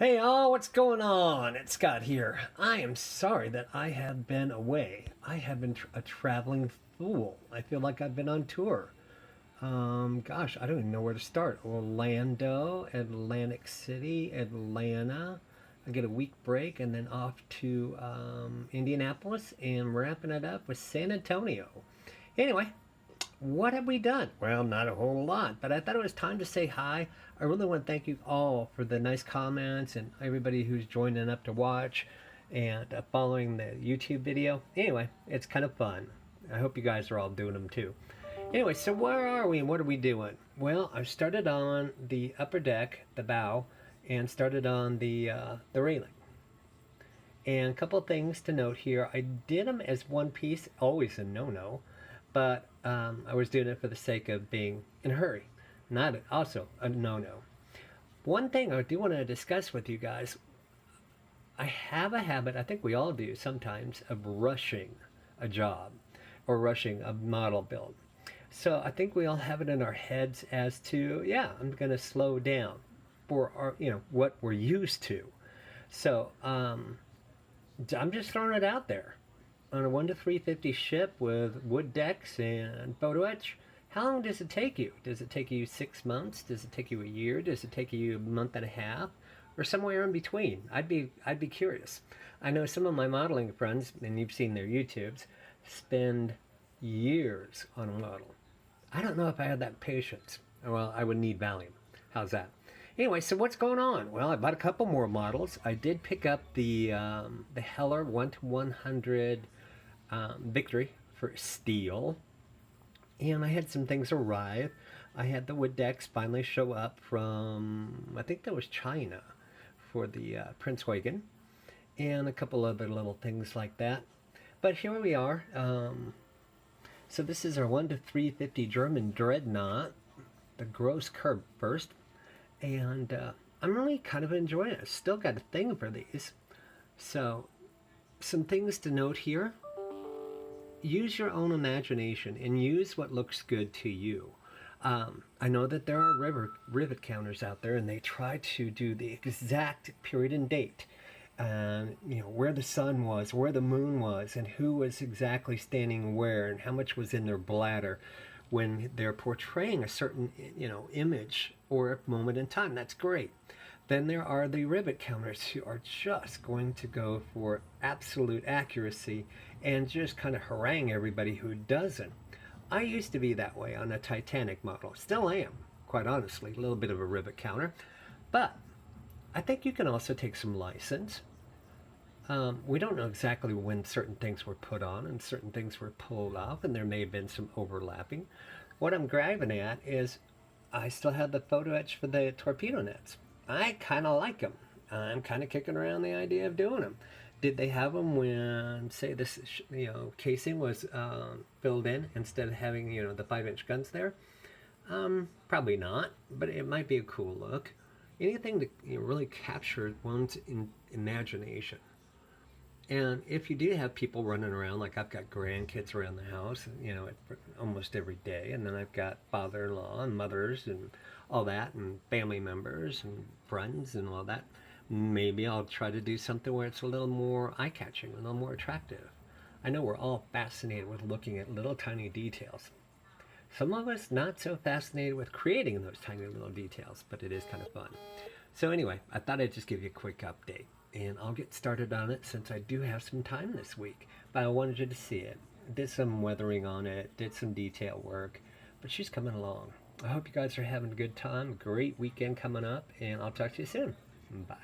Hey all, what's going on? It's Scott here. I am sorry that I have been away. I have been a traveling fool. I feel like I've been on tour. Gosh, I don't even know where to start. Orlando, Atlantic City, Atlanta. I get a week break and then off to Indianapolis and wrapping it up with San Antonio. Anyway, what have we done? Well, not a whole lot, but I thought it was time to say hi. I really want to thank you all for the nice comments and everybody who's joining up to watch and following the YouTube video. Anyway, it's kind of fun. I hope you guys are all doing them too. Anyway, so where are we and what are we doing? Well, I started on the upper deck, the bow, and started on the railing. And a couple of things to note here. I did them as one piece, always a no-no, but I was doing it for the sake of being in a hurry. Not also a no-no. One thing I do want to discuss with you guys, I have a habit, I think we all do sometimes, of rushing a job or rushing a model build. So I think we all have it in our heads as to, yeah, I'm going to slow down for our, what we're used to. So I'm just throwing it out there. On a 1 to 350 ship with wood decks and photo etch, how long does it take you? Does it take you 6 months? Does it take you a year? Does it take you a month and a half? Or somewhere in between? I'd be curious. I know some of my modeling friends, and you've seen their YouTubes, spend years on a model. I don't know if I had that patience. Well, I would need Valium. How's that? Anyway, so what's going on? Well, I bought a couple more models. I did pick up the Heller 1 to 100 Victory for steel. And I had some things arrive. I had the wood decks finally show up from, I think that was China, for the Prince Huygen, and a couple other little things like that. But here we are. So this is our 1 to 350 German Dreadnought, the Grober Kurfurst, and I'm really kind of enjoying it. Still got a thing for these. So some things to note here. Use your own imagination and use what looks good to you. I know that there are rivet counters out there and they try to do the exact period and date, where the sun was, where the moon was, and who was exactly standing where and how much was in their bladder when they're portraying a certain image or moment in time. That's great. Then there are the rivet counters who are just going to go for absolute accuracy and just kind of harangue everybody who doesn't. I used to be that way on a Titanic model. Still am, quite honestly, a little bit of a rivet counter. But I think you can also take some license. We don't know exactly when certain things were put on and certain things were pulled off, and there may have been some overlapping. What I'm grabbing at is I still have the photo etch for the torpedo nets. I kind of like them. I'm kind of kicking around the idea of doing them. Did they have them when, say, this casing was filled in instead of having the 5-inch guns there? Probably not, but it might be a cool look. Anything to really capture one's imagination. And if you do have people running around, like I've got grandkids around the house, almost every day, and then I've got father-in-law and mothers and all that, and family members and friends and all that, maybe I'll try to do something where it's a little more eye-catching, a little more attractive. I know we're all fascinated with looking at little tiny details. Some of us not so fascinated with creating those tiny little details, but it is kind of fun. So anyway, I thought I'd just give you a quick update. And I'll get started on it since I do have some time this week. But I wanted you to see it. Did some weathering on it, did some detail work, but she's coming along. I hope you guys are having a good time, great weekend coming up, and I'll talk to you soon. Bye.